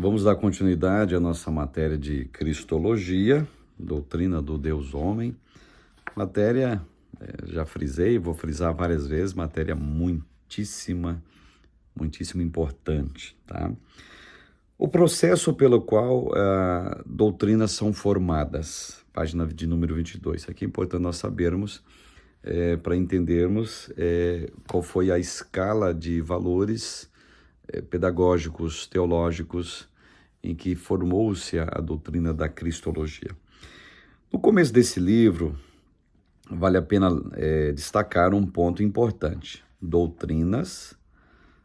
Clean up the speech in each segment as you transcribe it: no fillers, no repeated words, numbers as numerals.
Vamos dar continuidade à nossa matéria de Cristologia, doutrina do Deus Homem. Matéria, já frisei, vou frisar várias vezes, matéria muitíssimo importante, tá? O processo pelo qual doutrinas são formadas, página de número 22. Aqui é importante nós sabermos, para entendermos qual foi a escala de valores pedagógicos, teológicos, em que formou-se a doutrina da Cristologia. No começo desse livro, vale a pena destacar um ponto importante. Doutrinas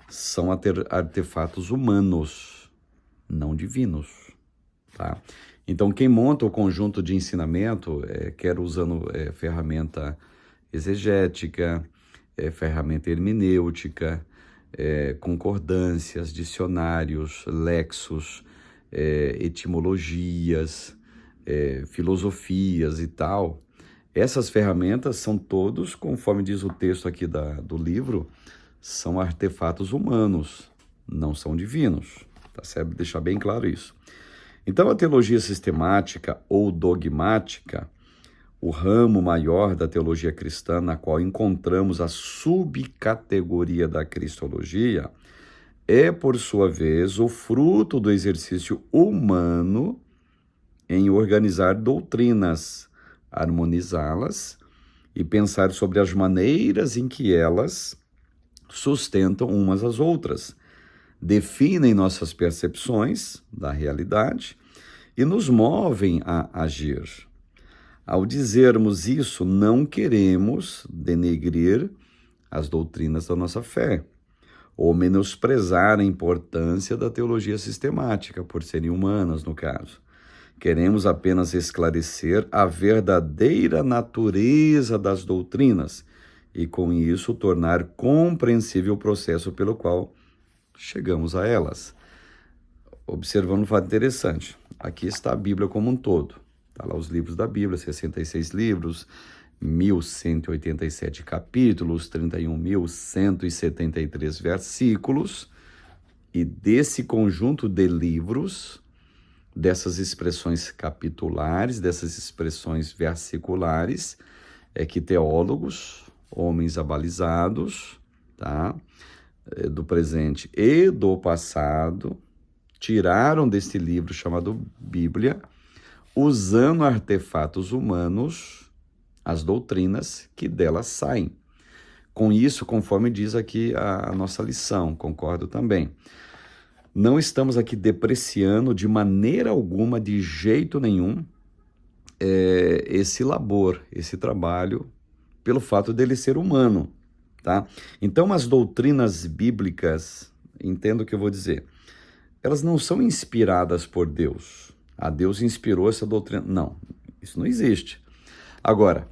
são artefatos humanos, não divinos, tá? Então, quem monta o conjunto de ensinamento, quer usando ferramenta exegética, ferramenta hermenêutica, concordâncias, dicionários, lexos, etimologias, filosofias e tal. Essas ferramentas são todos, conforme diz o texto aqui do livro, são artefatos humanos, não são divinos, tá certo? Deixar bem claro isso. Então, a teologia sistemática ou dogmática, o ramo maior da teologia cristã, na qual encontramos a subcategoria da cristologia, é, por sua vez, o fruto do exercício humano em organizar doutrinas, harmonizá-las e pensar sobre as maneiras em que elas sustentam umas às outras, definem nossas percepções da realidade e nos movem a agir. Ao dizermos isso, não queremos denegrir as doutrinas da nossa fé, ou menosprezar a importância da teologia sistemática, por serem humanas, no caso. Queremos apenas esclarecer a verdadeira natureza das doutrinas e, com isso, tornar compreensível o processo pelo qual chegamos a elas. Observando um fato interessante, aqui está a Bíblia como um todo. Está lá os livros da Bíblia, 66 livros, 1.187 capítulos, 31.173 versículos. E desse conjunto de livros, dessas expressões capitulares, dessas expressões versiculares, é que teólogos, homens abalizados, tá, do presente e do passado, tiraram desse livro chamado Bíblia, usando artefatos humanos, as doutrinas que delas saem. Com isso, conforme diz aqui a nossa lição, concordo também. Não estamos aqui depreciando de maneira alguma, de jeito nenhum, esse labor, esse trabalho, pelo fato dele ser humano, tá? Então, as doutrinas bíblicas, entendo o que eu vou dizer, elas não são inspiradas por Deus. Deus inspirou essa doutrina. Não, isso não existe. Agora,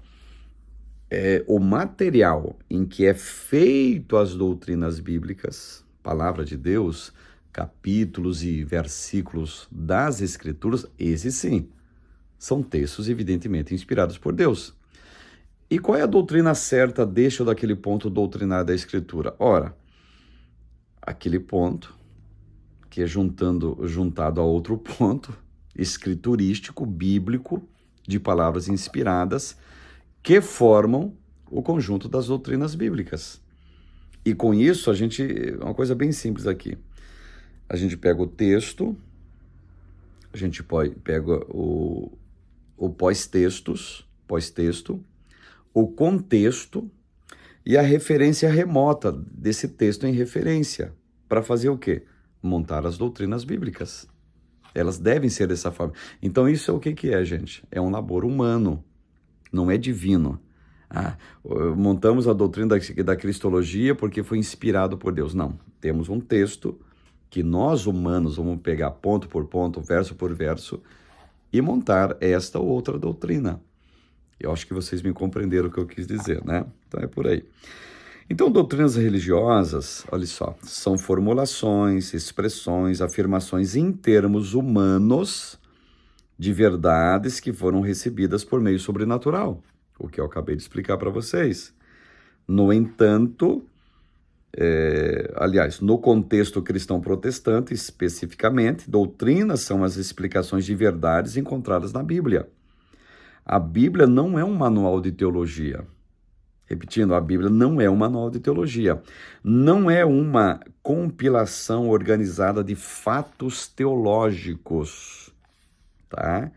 o material em que é feito as doutrinas bíblicas, palavra de Deus, capítulos e versículos das Escrituras, esses sim, são textos evidentemente inspirados por Deus. E qual é a doutrina certa deste ou daquele ponto doutrinário da Escritura? Ora, aquele ponto que é juntado a outro ponto escriturístico, bíblico, de palavras inspiradas, que formam o conjunto das doutrinas bíblicas. E com isso, uma coisa bem simples aqui, a gente pega o texto, a gente pega o pós-texto, o contexto e a referência remota desse texto em referência, para fazer o quê? Montar as doutrinas bíblicas. Elas devem ser dessa forma. Então, isso é o que é, gente? É um labor humano, não é divino. Montamos a doutrina da Cristologia porque foi inspirado por Deus. Não, temos um texto que nós, humanos, vamos pegar ponto por ponto, verso por verso, e montar esta ou outra doutrina. Eu acho que vocês me compreenderam o que eu quis dizer, né? Então, é por aí. Então, doutrinas religiosas, olha só, são formulações, expressões, afirmações em termos humanos de verdades que foram recebidas por meio sobrenatural, o que eu acabei de explicar para vocês. No entanto, aliás, no contexto cristão protestante, especificamente, doutrinas são as explicações de verdades encontradas na Bíblia. A Bíblia não é um manual de teologia. Repetindo, a Bíblia não é um manual de teologia. Não é uma compilação organizada de fatos teológicos, tá?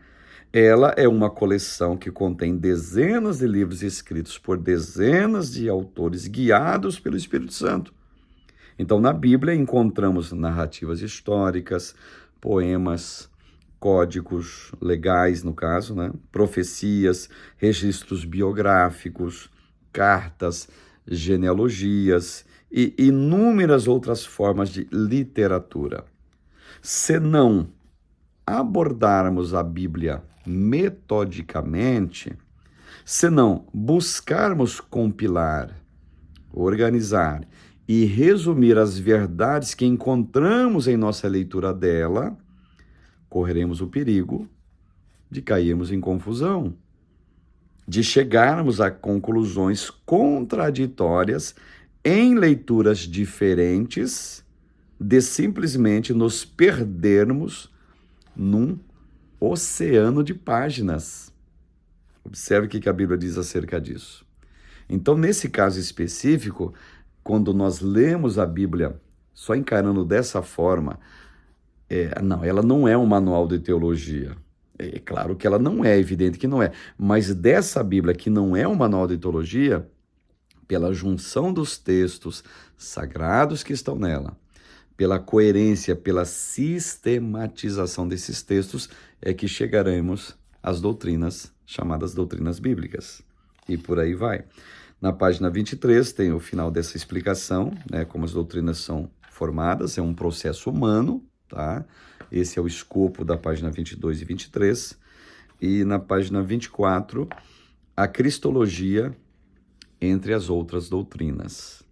Ela é uma coleção que contém dezenas de livros escritos por dezenas de autores guiados pelo Espírito Santo. Então, na Bíblia encontramos narrativas históricas, poemas, códigos legais, no caso, né? Profecias, registros biográficos, cartas, genealogias e inúmeras outras formas de literatura. Se não abordarmos a Bíblia metodicamente, se não buscarmos compilar, organizar e resumir as verdades que encontramos em nossa leitura dela, correremos o perigo de cairmos em confusão, de chegarmos a conclusões contraditórias em leituras diferentes, de simplesmente nos perdermos num oceano de páginas. Observe o que a Bíblia diz acerca disso. Então, nesse caso específico, quando nós lemos a Bíblia só encarando dessa forma, ela não é um manual de teologia. É claro que ela não é, evidente que não é. Mas dessa Bíblia, que não é um manual de teologia, pela junção dos textos sagrados que estão nela, pela coerência, pela sistematização desses textos, é que chegaremos às doutrinas chamadas doutrinas bíblicas. E por aí vai. Na página 23 tem o final dessa explicação, né, como as doutrinas são formadas, é um processo humano, tá? Esse é o escopo da página 22 e 23. E na página 24, a cristologia entre as outras doutrinas.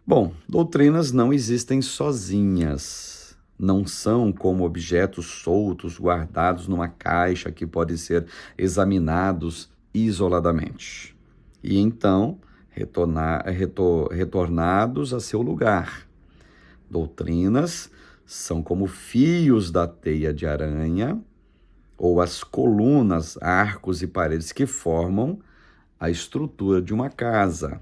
Bom, doutrinas não existem sozinhas, não são como objetos soltos, guardados numa caixa que podem ser examinados isoladamente. E então, retornados a seu lugar. Doutrinas são como fios da teia de aranha ou as colunas, arcos e paredes que formam a estrutura de uma casa.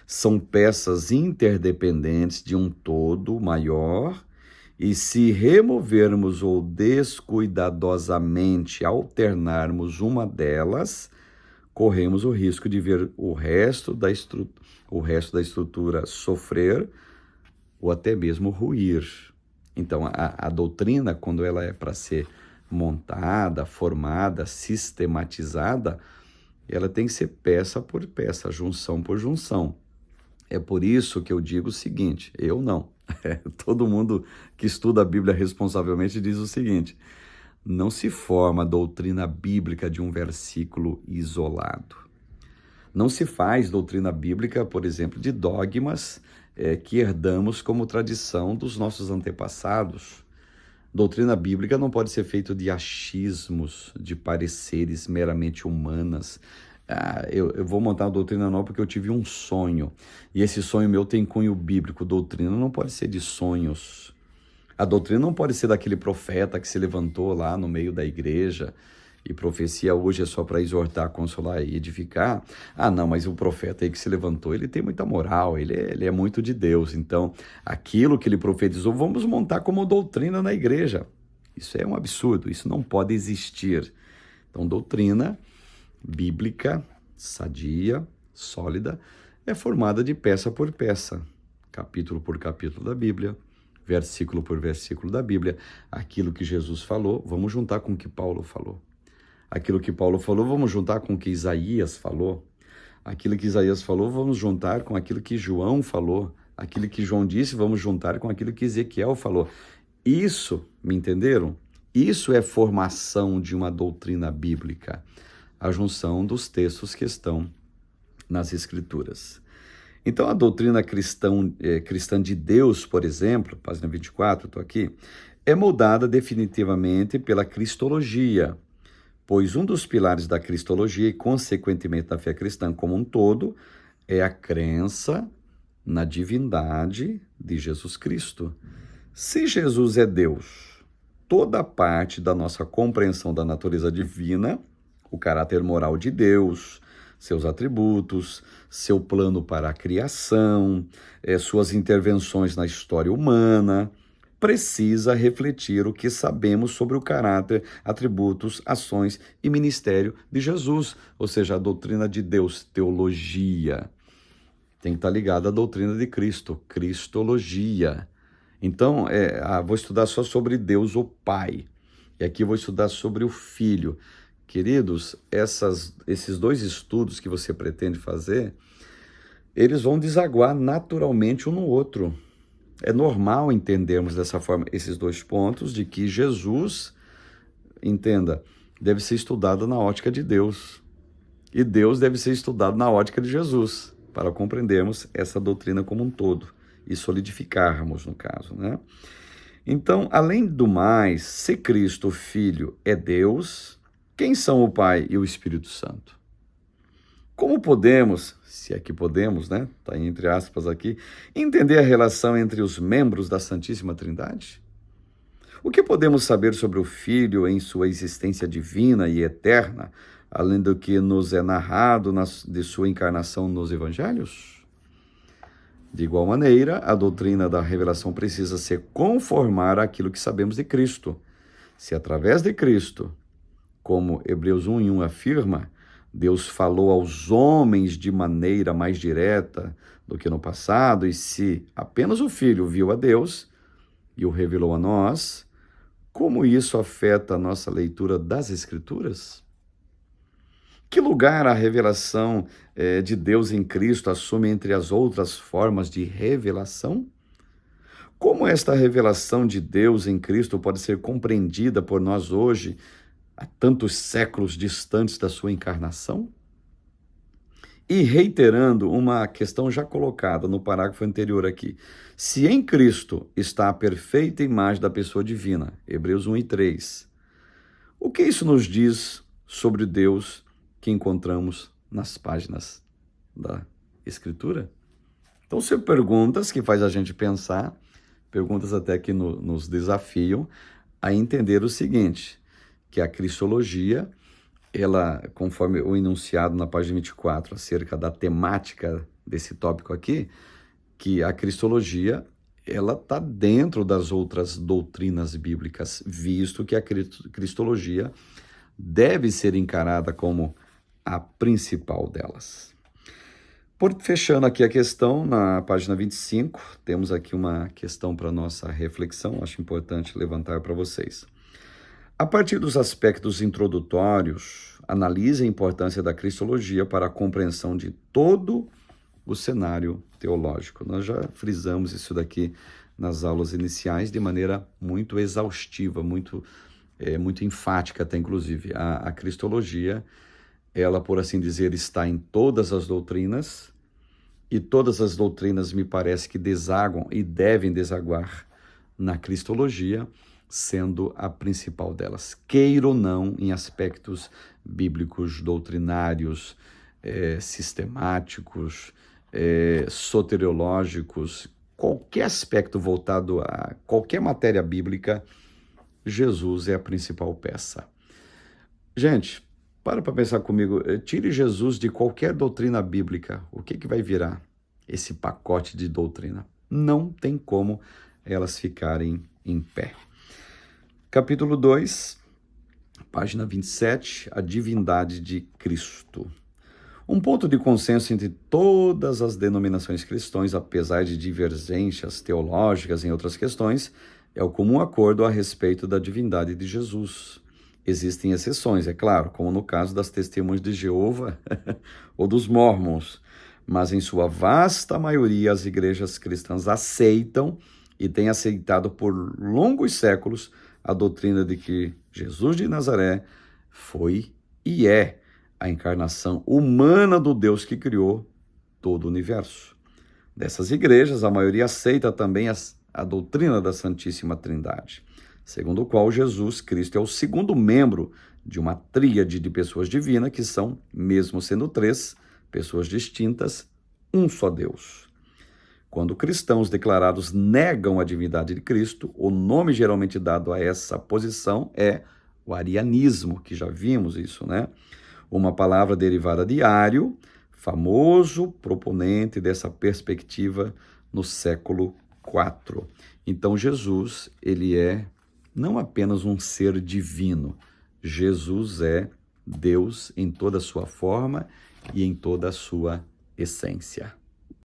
São peças interdependentes de um todo maior e se removermos ou descuidadosamente alternarmos uma delas, corremos o risco de ver o resto da estrutura sofrer ou até mesmo ruir. Então, a doutrina, quando ela é para ser montada, formada, sistematizada, ela tem que ser peça por peça, junção por junção. É por isso que eu digo o seguinte, eu não. Todo mundo que estuda a Bíblia responsavelmente diz o seguinte: não se forma a doutrina bíblica de um versículo isolado. Não se faz doutrina bíblica, por exemplo, de dogmas que herdamos como tradição dos nossos antepassados. Doutrina bíblica não pode ser feita de achismos, de pareceres meramente humanas. Eu vou montar uma doutrina nova porque eu tive um sonho, e esse sonho meu tem cunho bíblico. Doutrina não pode ser de sonhos. A doutrina não pode ser daquele profeta que se levantou lá no meio da igreja e profecia hoje é só para exortar, consolar e edificar. Não, mas o profeta aí que se levantou, ele tem muita moral, ele é muito de Deus. Então, aquilo que ele profetizou, vamos montar como doutrina na igreja. Isso é um absurdo, isso não pode existir. Então, doutrina bíblica, sadia, sólida, é formada de peça por peça, capítulo por capítulo da Bíblia, versículo por versículo da Bíblia. Aquilo que Jesus falou, vamos juntar com o que Paulo falou. Aquilo que Paulo falou, vamos juntar com o que Isaías falou. Aquilo que Isaías falou, vamos juntar com aquilo que João falou. Aquilo que João disse, vamos juntar com aquilo que Ezequiel falou. Isso, me entenderam? Isso é formação de uma doutrina bíblica. A junção dos textos que estão nas Escrituras. Então, a doutrina cristã de Deus, por exemplo, página 24, estou aqui, é moldada definitivamente pela cristologia, pois um dos pilares da cristologia e, consequentemente, da fé cristã como um todo, é a crença na divindade de Jesus Cristo. Se Jesus é Deus, toda parte da nossa compreensão da natureza divina, o caráter moral de Deus, seus atributos, seu plano para a criação, suas intervenções na história humana, precisa refletir o que sabemos sobre o caráter, atributos, ações e ministério de Jesus, ou seja, a doutrina de Deus, teologia. Tem que estar ligada à doutrina de Cristo, cristologia. Então, vou estudar só sobre Deus, o Pai. E aqui vou estudar sobre o Filho. Queridos, esses dois estudos que você pretende fazer, eles vão desaguar naturalmente um no outro. É normal entendermos dessa forma esses dois pontos de que Jesus, entenda, deve ser estudado na ótica de Deus. E Deus deve ser estudado na ótica de Jesus, para compreendermos essa doutrina como um todo e solidificarmos, no caso, né? Então, além do mais, se Cristo, o Filho, é Deus, quem são o Pai e o Espírito Santo? Como podemos, se é que podemos, né? Está entre aspas aqui, entender a relação entre os membros da Santíssima Trindade? O que podemos saber sobre o Filho em sua existência divina e eterna, além do que nos é narrado de sua encarnação nos Evangelhos? De igual maneira, a doutrina da revelação precisa se conformar àquilo que sabemos de Cristo. Se através de Cristo, como Hebreus 1:1 afirma, Deus falou aos homens de maneira mais direta do que no passado, e se apenas o Filho viu a Deus e o revelou a nós, como isso afeta a nossa leitura das Escrituras? Que lugar a revelação de Deus em Cristo assume entre as outras formas de revelação? Como esta revelação de Deus em Cristo pode ser compreendida por nós hoje, há tantos séculos distantes da sua encarnação? E reiterando uma questão já colocada no parágrafo anterior aqui, se em Cristo está a perfeita imagem da pessoa divina, Hebreus 1:3, o que isso nos diz sobre Deus que encontramos nas páginas da Escritura? Então, são perguntas que faz a gente pensar, perguntas até que nos desafiam a entender o seguinte, que a cristologia, ela, conforme o enunciado na página 24, acerca da temática desse tópico aqui, que a cristologia, ela está dentro das outras doutrinas bíblicas, visto que a cristologia deve ser encarada como a principal delas. Fechando aqui a questão, na página 25, temos aqui uma questão para nossa reflexão, acho importante levantar para vocês. A partir dos aspectos introdutórios, analise a importância da cristologia para a compreensão de todo o cenário teológico. Nós já frisamos isso daqui nas aulas iniciais de maneira muito exaustiva, muito enfática até inclusive. A cristologia, ela, por assim dizer, está em todas as doutrinas, e todas as doutrinas me parece que desaguam e devem desaguar na cristologia, sendo a principal delas, queira ou não, em aspectos bíblicos, doutrinários, sistemáticos, soteriológicos, qualquer aspecto voltado a qualquer matéria bíblica, Jesus é a principal peça. Gente, para pensar comigo, tire Jesus de qualquer doutrina bíblica, o que vai virar esse pacote de doutrina? Não tem como elas ficarem em pé. Capítulo 2, página 27, a divindade de Cristo. Um ponto de consenso entre todas as denominações cristãs, apesar de divergências teológicas em outras questões, é o comum acordo a respeito da divindade de Jesus. Existem exceções, é claro, como no caso das testemunhas de Jeová ou dos Mormons, mas em sua vasta maioria as igrejas cristãs aceitam e têm aceitado por longos séculos a doutrina de que Jesus de Nazaré foi e é a encarnação humana do Deus que criou todo o universo. Dessas igrejas, a maioria aceita também a doutrina da Santíssima Trindade, segundo o qual Jesus Cristo é o segundo membro de uma tríade de pessoas divinas que são, mesmo sendo três pessoas distintas, um só Deus. Quando cristãos declarados negam a divindade de Cristo, o nome geralmente dado a essa posição é o arianismo, que já vimos isso, né? Uma palavra derivada de Ário, famoso proponente dessa perspectiva no século IV. Então Jesus, ele é não apenas um ser divino, Jesus é Deus em toda a sua forma e em toda a sua essência.